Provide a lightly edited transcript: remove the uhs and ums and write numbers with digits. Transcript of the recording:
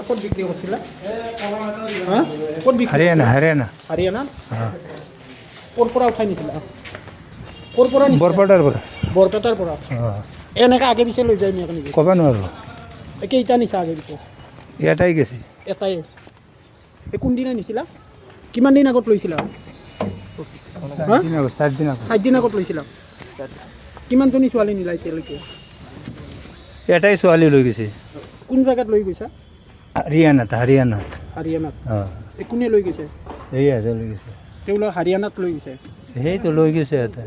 ক'ত বিক্ৰী কৰিছিলা? ক'ত বিক্ৰী? হাৰিয়ানা হাৰিয়ানা হাৰিয়ানা? ক'ৰ পৰা উঠাই নিছিলা? ক'ৰ পৰা নিছিলা? বৰপেটাৰ পৰা। বৰপেটাৰ পৰা? এনেকৈ আগে পিছে লৈ যায় নেকি? ক'ব নোৱাৰোঁ। কেইটা নিছা আগে পিছে? এটাই গেছি। এটাই? কোনদিনা নিছিলা? কিমান দিন আগত লৈছিলা? 4 দিন আগত। 4 দিন আগত লৈছিলা? কিমানজনী ছোৱালী নিলা এতিয়ালৈকে? এটাই ছোৱালী লৈ গৈছে। কোন জেগাত লৈ গৈছা? হাৰিয়ানাত হাৰিয়ানাত। হাৰিয়ানাত? কোনে লৈ গৈছে? এইয়া লৈ গৈছে। তেওঁলোক হাৰিয়ানাত লৈ গৈছে? সেইটো লৈ গৈছে ইয়াতে।